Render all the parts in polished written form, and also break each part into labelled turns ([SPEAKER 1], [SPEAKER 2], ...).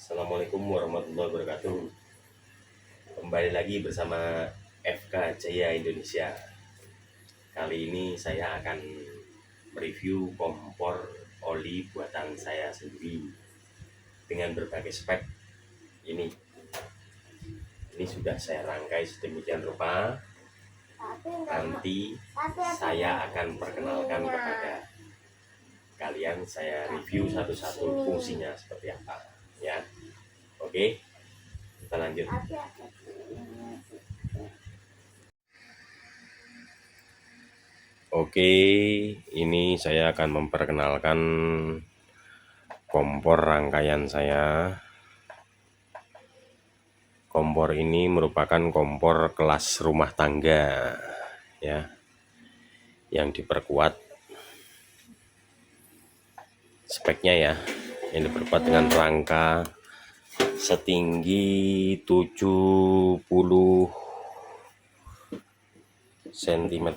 [SPEAKER 1] Assalamualaikum warahmatullahi wabarakatuh. Kembali lagi bersama FK Jaya Indonesia. Kali ini saya akan mereview kompor oli buatan saya sendiri dengan berbagai spek. Ini sudah saya rangkai sedemikian rupa. Nanti saya akan perkenalkan kepada kalian, saya review satu-satu fungsinya seperti apa ya. Oke, kita lanjut. Oke, ini saya akan memperkenalkan kompor rangkaian saya. Kompor ini merupakan kompor kelas rumah tangga ya, yang diperkuat speknya ya, yang diperkuat dengan rangka setinggi 70 cm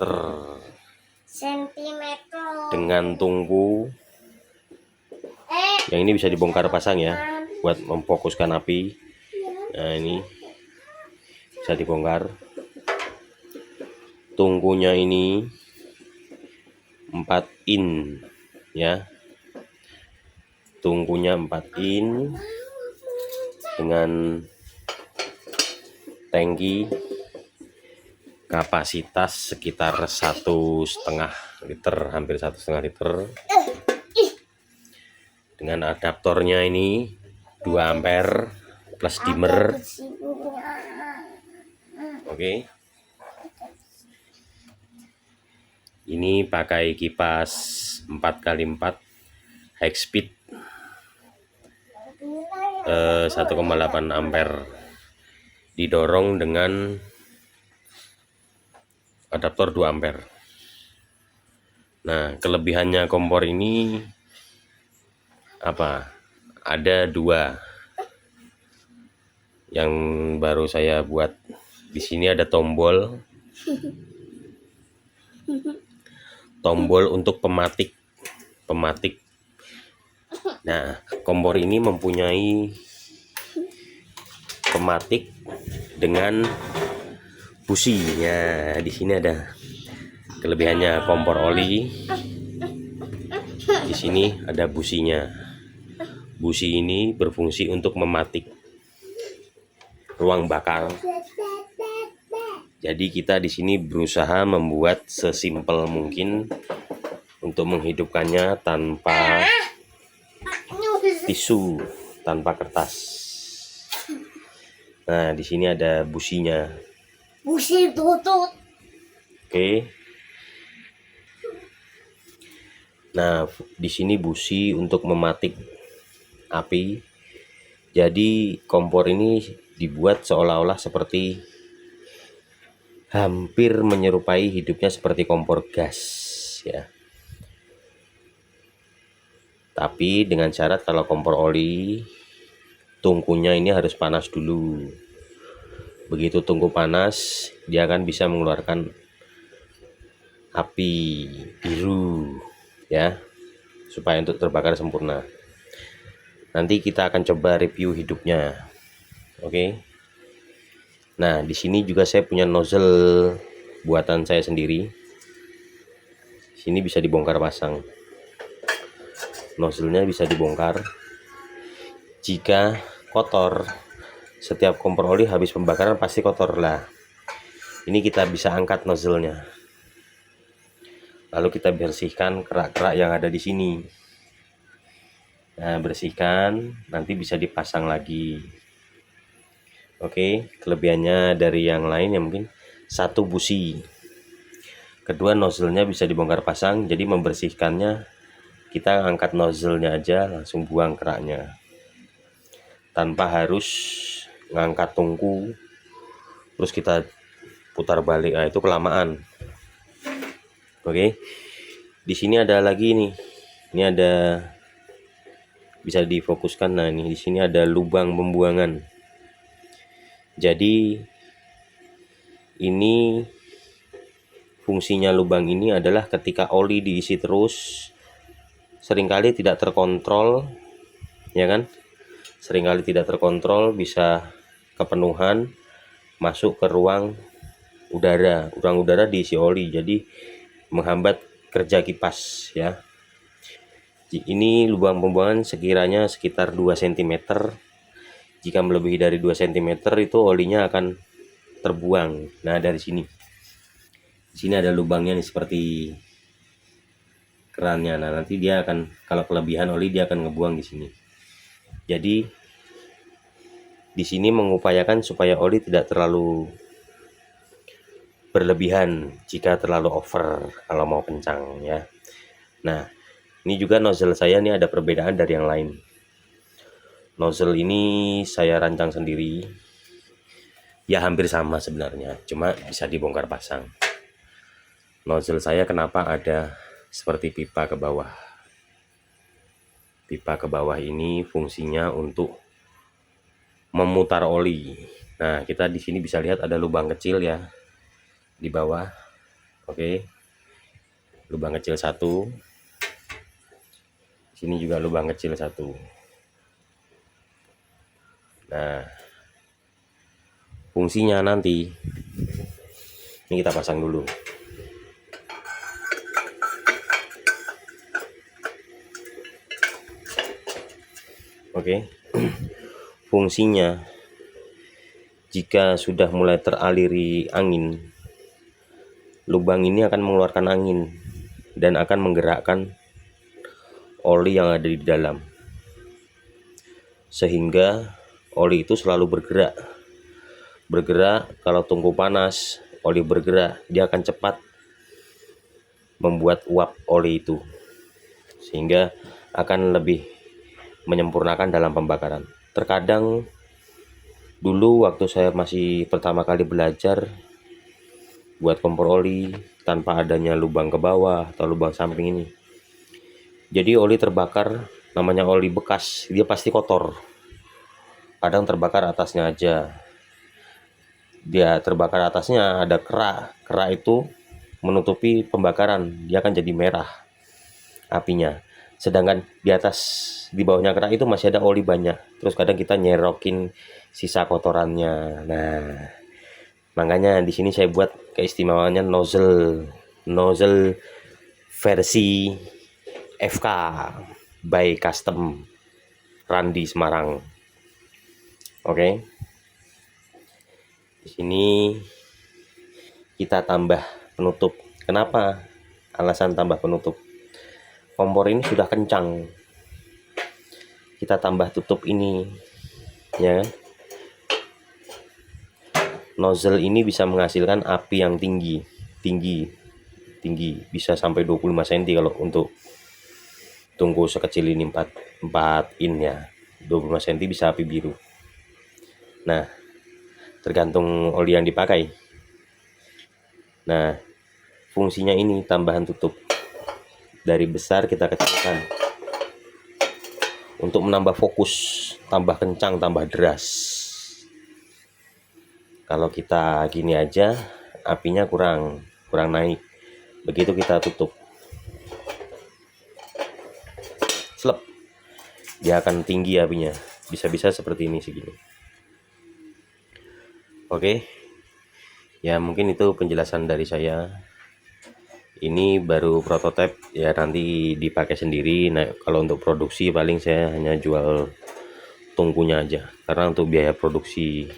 [SPEAKER 1] dengan tungku yang ini bisa dibongkar pasang ya, buat memfokuskan api. Nah, ini bisa dibongkar. Tungkunya ini 4 in ya, tungkunya 4 in dengan tangki kapasitas sekitar 1,5 liter, hampir 1,5 liter, dengan adaptornya ini 2 ampere plus dimmer. Oke, ini pakai kipas 4x4 high speed 1,8 ampere, didorong dengan adaptor 2 ampere. Nah, kelebihannya kompor ini apa? Ada 2 yang baru saya buat. Di sini ada tombol untuk pematik. Nah, kompor ini mempunyai pematik dengan busi. Ya, di sini ada kelebihannya kompor oli. Di sini ada businya. Busi ini berfungsi untuk mematik ruang bakar. Jadi kita di sini berusaha membuat sesimpel mungkin untuk menghidupkannya tanpa tisu, tanpa kertas. Nah, di sini ada businya.
[SPEAKER 2] Busi tutut.
[SPEAKER 1] Oke. Nah, di sini busi untuk mematik api. Jadi kompor ini dibuat seolah-olah seperti hampir menyerupai hidupnya seperti kompor gas ya. Tapi dengan syarat kalau kompor oli, tungkunya ini harus panas dulu. Begitu tungku panas, dia akan bisa mengeluarkan api biru ya, supaya untuk terbakar sempurna. Nanti kita akan coba review hidupnya. Oke. Nah, di sini juga saya punya nozzle buatan saya sendiri. Sini bisa dibongkar pasang. Nozzle-nya bisa dibongkar. Jika kotor, setiap kompor oli habis pembakaran pasti kotor lah. Ini kita bisa angkat nozzle-nya. Lalu kita bersihkan kerak-kerak yang ada di sini. Nah, bersihkan, nanti bisa dipasang lagi. Oke, kelebihannya dari yang lain ya mungkin 1 busi. Kedua, nozzle-nya bisa dibongkar pasang, jadi membersihkannya kita angkat nozzle-nya aja, langsung buang keraknya. Tanpa harus ngangkat tungku terus kita putar balik. Nah, itu kelamaan. Oke. Di sini ada lagi nih. Ini ada, bisa difokuskan. Nah, ini di sini ada lubang pembuangan. Jadi ini fungsinya lubang ini adalah ketika oli diisi terus, seringkali tidak terkontrol ya kan, seringkali tidak terkontrol, bisa kepenuhan masuk ke ruang udara diisi oli, jadi menghambat kerja kipas ya. Ini lubang pembuangan sekiranya sekitar 2 cm. Jika melebihi dari 2 cm itu olinya akan terbuang. Nah, dari sini. Di sini ada lubangnya nih seperti kerannya. Nah, nanti dia akan, kalau kelebihan oli dia akan ngebuang di sini. Jadi di sini mengupayakan supaya oli tidak terlalu berlebihan. Jika terlalu over kalau mau kencang ya. Nah, ini juga nozzle saya nih ada perbedaan dari yang lain. Nozzle ini saya rancang sendiri. Ya hampir sama sebenarnya, cuma bisa dibongkar pasang. Nozzle saya kenapa ada seperti pipa ke bawah? Pipa ke bawah ini fungsinya untuk memutar oli. Nah, kita di sini bisa lihat ada lubang kecil ya di bawah. Oke. Lubang kecil satu. Sini juga lubang kecil satu. Nah, fungsinya nanti ini kita pasang dulu. Oke. Fungsinya jika sudah mulai teraliri angin, lubang ini akan mengeluarkan angin dan akan menggerakkan oli yang ada di dalam, sehingga oli itu selalu bergerak. Kalau tungku panas, oli bergerak, dia akan cepat membuat uap oli itu, sehingga akan lebih menyempurnakan dalam pembakaran. Terkadang dulu waktu saya masih pertama kali belajar buat kompor oli tanpa adanya lubang ke bawah atau lubang samping ini, jadi oli terbakar, namanya oli bekas, dia pasti kotor. Kadang terbakar atasnya aja, dia terbakar atasnya ada kerak itu menutupi pembakaran, dia akan jadi merah apinya. Sedangkan di atas, di bawahnya kerak itu masih ada oli banyak. Terus kadang kita nyerokin sisa kotorannya. Nah, makanya di sini saya buat keistimewaannya nozzle versi FK by Custom Randi Semarang. Oke. Di sini kita tambah penutup. Kenapa? Alasan tambah penutup. Kompor ini sudah kencang. Kita tambah tutup ini ya. Nozzle ini bisa menghasilkan api yang tinggi, bisa sampai 25 cm kalau untuk tungku sekecil ini 4 in ya. 25 cm bisa api biru. Nah, tergantung oli yang dipakai. Nah, fungsinya ini tambahan tutup. Dari besar kita kecilkan untuk menambah fokus, tambah kencang, tambah deras. Kalau kita gini aja, apinya kurang naik. Begitu kita tutup, slep, dia akan tinggi apinya, bisa-bisa seperti ini segini. Oke, ya mungkin itu penjelasan dari saya. Ini baru prototipe ya, nanti dipakai sendiri. Nah, kalau untuk produksi paling saya hanya jual tungkunya aja, karena untuk biaya produksi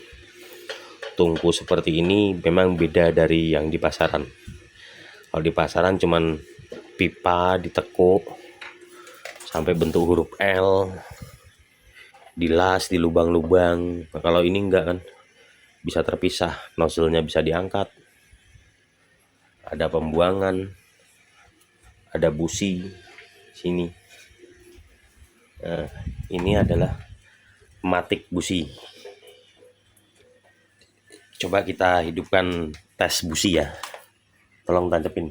[SPEAKER 1] tungku seperti ini memang beda dari yang di pasaran. Kalau di pasaran cuman pipa ditekuk sampai bentuk huruf L, dilas di lubang-lubang. Nah, kalau ini enggak kan, bisa terpisah, nozzle-nya bisa diangkat, ada pembuangan, ada busi sini. Nah, ini adalah matik busi. Coba kita hidupkan tes busi ya. Tolong tancepin.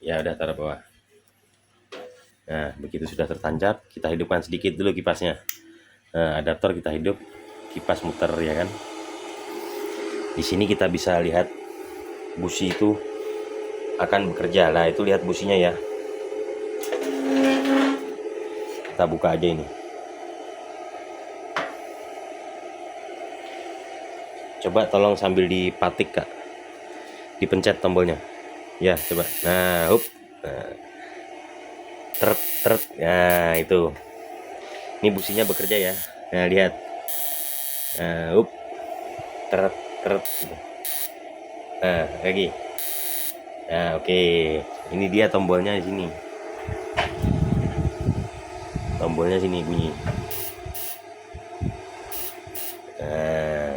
[SPEAKER 1] Ya udah, taruh bawah. Nah, begitu sudah tertancap, kita hidupkan sedikit dulu kipasnya. Nah, adaptor kita hidup, kipas muter ya kan. Di sini kita bisa lihat busi itu akan bekerja. Lah itu lihat businya ya, kita buka aja ini. Coba tolong sambil dipatik Kak, dipencet tombolnya ya, coba. Nah nah, teret teret, nah itu, ini businya bekerja ya. Nah lihat, nah teret teret gitu. Nah lagi, nah oke, ini dia tombolnya di sini, tombolnya sini bunyi. Nah,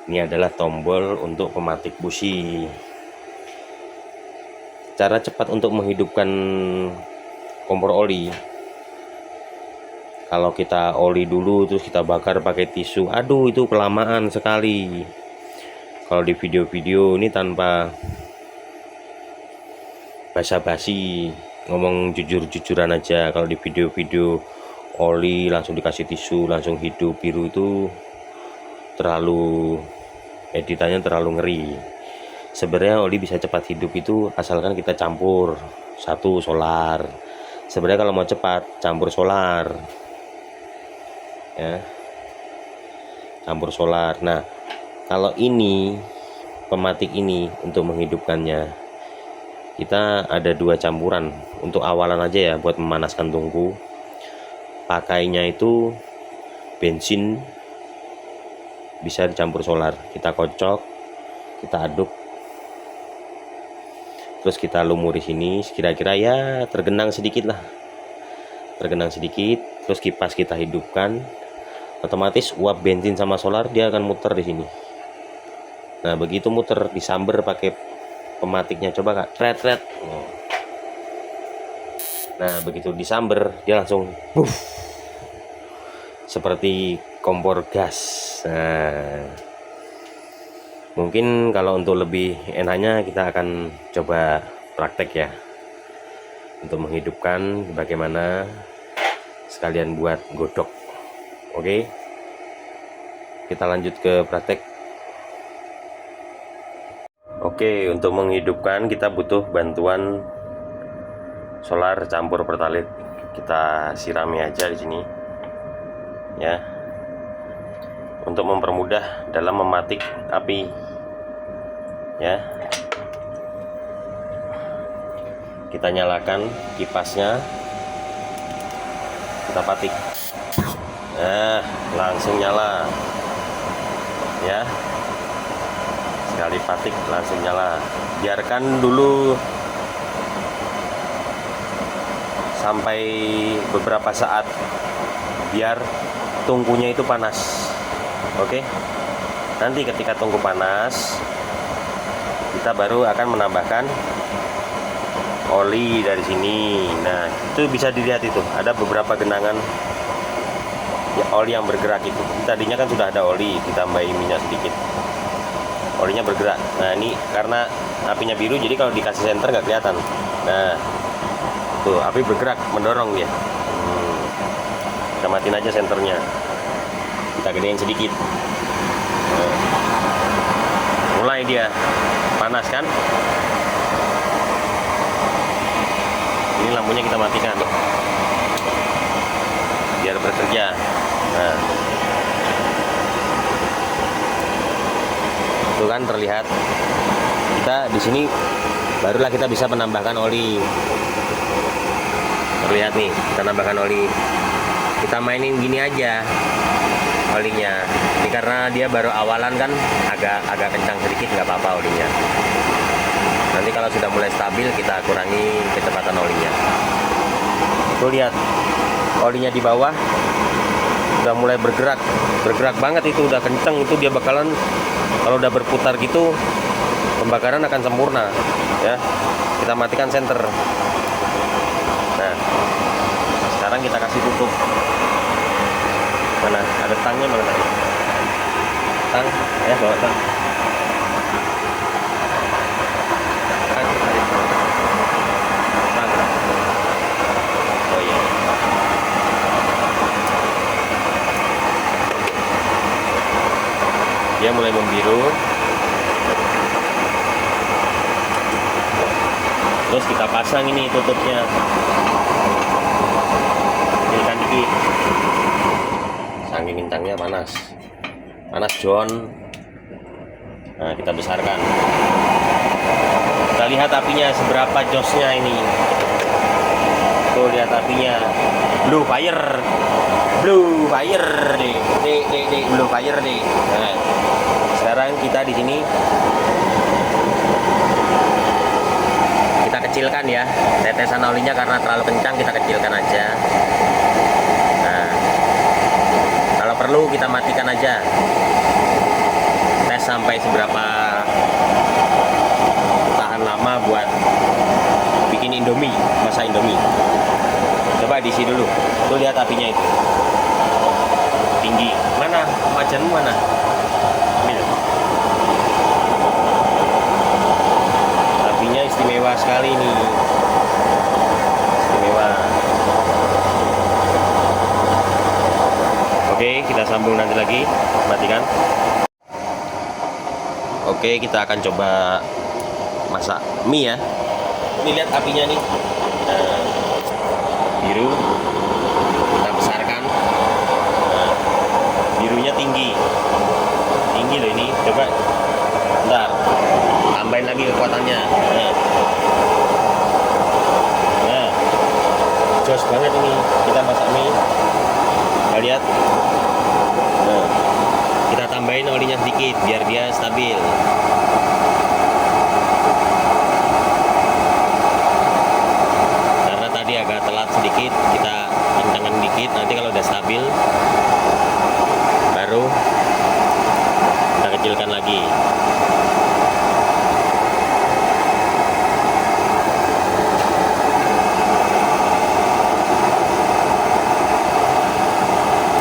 [SPEAKER 1] ini adalah tombol untuk pematik busi. Cara cepat untuk menghidupkan kompor oli, kalau kita oli dulu terus kita bakar pakai tisu, aduh itu kelamaan sekali. Kalau di video-video ini tanpa basa-basi, ngomong jujur-jujuran aja. Kalau di video-video oli langsung dikasih tisu langsung hidup biru itu terlalu, editannya terlalu ngeri. Sebenarnya oli bisa cepat hidup itu asalkan kita campur satu solar. Sebenarnya kalau mau cepat campur solar ya, campur solar. Nah kalau ini pematik ini untuk menghidupkannya, kita ada dua campuran untuk awalan aja ya, buat memanaskan tungku. Pakainya itu bensin, bisa dicampur solar. Kita kocok, kita aduk, terus kita lumuri sini, kira-kira ya tergenang sedikit lah, tergenang sedikit. Terus kipas kita hidupkan, otomatis uap bensin sama solar dia akan muter di sini. Nah begitu muter, disamber pakai pematiknya, coba Kak, tret. Nah begitu disamber dia langsung puff, seperti kompor gas. Nah mungkin kalau untuk lebih enaknya kita akan coba praktek ya, untuk menghidupkan bagaimana, sekalian buat godok. Oke, kita lanjut ke praktek. Oke, untuk menghidupkan kita butuh bantuan solar campur pertalite. Kita sirami aja di sini ya, untuk mempermudah dalam mematik api ya. Kita nyalakan kipasnya, kita patik, nah langsung nyala ya, sekali patik langsung nyala. Biarkan dulu sampai beberapa saat biar tungkunya itu panas. Oke, nanti ketika tungku panas kita baru akan menambahkan oli dari sini. Nah itu bisa dilihat, itu ada beberapa genangan ya, oli yang bergerak itu. Tadinya kan sudah ada oli, ditambahin minyak sedikit, olinya bergerak. Nah ini karena apinya biru, jadi kalau dikasih senter nggak kelihatan. Nah tuh api bergerak mendorong dia. Kita matiin aja senternya, kita gedein sedikit. Nah, mulai dia panas kan. Ini lampunya kita matikan biar bekerja. Nah itu kan terlihat. Kita di sini barulah kita bisa menambahkan oli. Terlihat nih, kita tambahkan oli. Kita mainin gini aja olinya. Ini karena dia baru awalan kan, agak kencang sedikit, nggak apa-apa olinya. Nanti kalau sudah mulai stabil kita kurangi kecepatan olinya. Tuh lihat, olinya di bawah udah mulai bergerak banget, itu udah kenceng. Itu dia bakalan, kalau udah berputar gitu pembakaran akan sempurna ya. Kita matikan senter. Nah sekarang kita kasih tutup. Mana ada tangnya, mana tadi tang ya, bawa tang. Oh iya, dia mulai membiru. Terus kita pasang ini tutupnya, kecilkan dikit. Saking bintangnya panas John. Nah, kita besarkan. Kita lihat apinya seberapa josnya ini. Tuh, lihat apinya. Blue fire deh. Blue fire deh. Nah, sekarang kita di sini kita kecilkan ya tetesan olinya, karena terlalu kencang kita kecilkan aja. Nah, kalau perlu kita matikan aja. Tes sampai seberapa tahan lama buat bikin Indomie, masak Indomie. Coba diisi dulu. Tuh, lihat apinya itu tinggi. Mana wajanmu, mana? Ambil. Apinya istimewa sekali nih. Istimewa. Oke, kita sambung nanti lagi. Matikan. Oke, kita akan coba masak mie ya. Ini lihat apinya nih. Nah, biru. Kita besarkan. Nah, birunya tinggi loh ini. Coba bentar, tambahin lagi kekuatannya. Nah, jos banget ini kita masak mie. Kita lihat. Nah, kita tambahin olinya sedikit biar dia stabil. Karena tadi agak telat sedikit, kita kencangkan dikit. Nanti kalau udah stabil baru kita kecilkan lagi.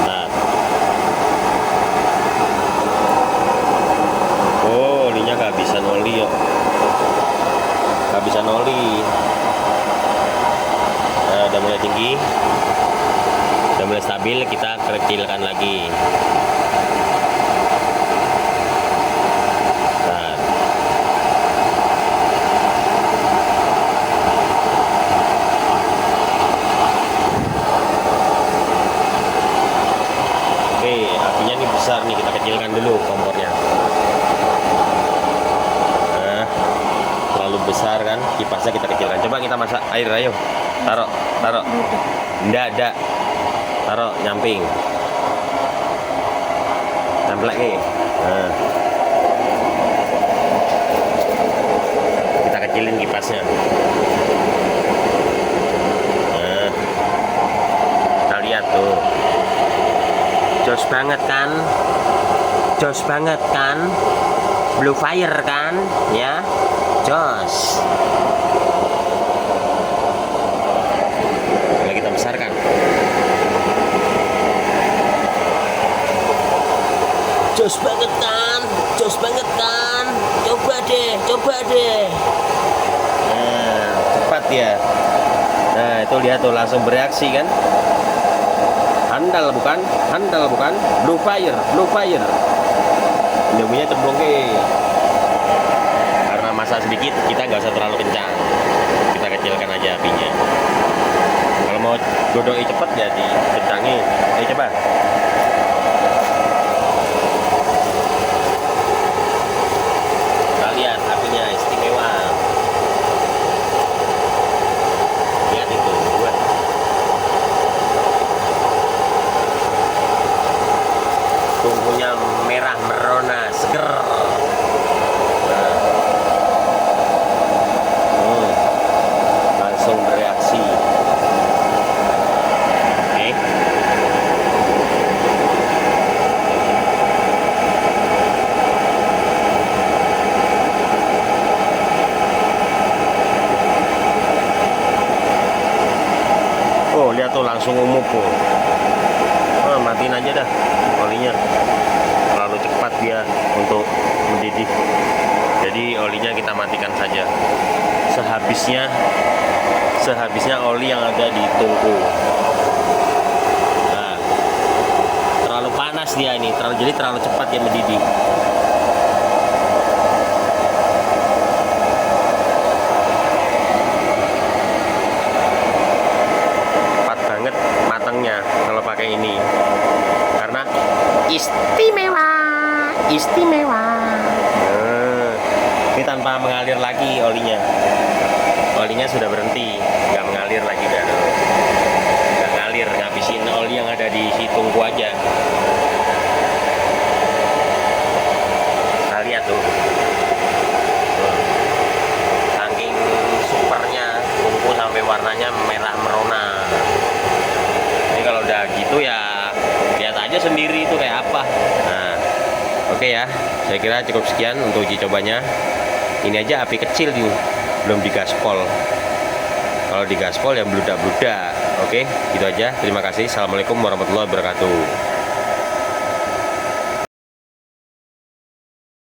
[SPEAKER 1] Nah, oh, olinya kehabisan oli yuk. Kehabisan oli. Nah, udah mulai tinggi, udah mulai stabil, kita kecilkan lagi. Nah, oke, apinya ini besar nih, kita kecilkan dulu kompornya. Nah, terlalu besar kan, kipasnya kita kecilkan. Coba kita masak air, ayo. Taruh. Ndak. Taruh nyamping. Templek nih. Nah, kita kecilin kipasnya. Nah, kita lihat tuh. Jos banget kan? Blue fire kan? Ya, jos. Kita besarkan. Jos banget kan? Coba deh. Nah, cepat ya. Nah, itu lihat tuh, langsung bereaksi kan? Handal bukan? Blue fire. Indominya cemplung ke. Karena masak sedikit, kita nggak usah terlalu kencang. Kita kecilkan aja apinya. Kalau mau godoi cepet ya dikencangin. Coba. Kita lihat apinya istimewa. Lihat itu, buat. Tungkunya merah merona, seger. Langsung bereaksi. Oh, lihat tuh, langsung umum tuh. Oh, matiin aja dah olinya. Terlalu cepat dia untuk mendidih. Jadi olinya kita matikan saja. Sehabisnya oli yang ada di tungku. Nah, terlalu panas dia ini, jadi terlalu cepat dia mendidih. pakai ini karena istimewa. Ini tanpa mengalir lagi olinya. Olinya sudah berhenti, nggak mengalir lagi dah. Nggak ngalir, ngabisin oli yang ada di si tungku aja. Kita lihat tuh. Saking supernya tungku sampai warnanya merah merona. Jadi kalau udah gitu ya lihat aja sendiri itu kayak apa. Nah, oke ya, saya kira cukup sekian untuk uji cobanya. Ini aja api kecil nih, belum digaspol. Kalau digaspol ya bludak-bludak. Oke, gitu aja. Terima kasih. Assalamualaikum warahmatullahi wabarakatuh.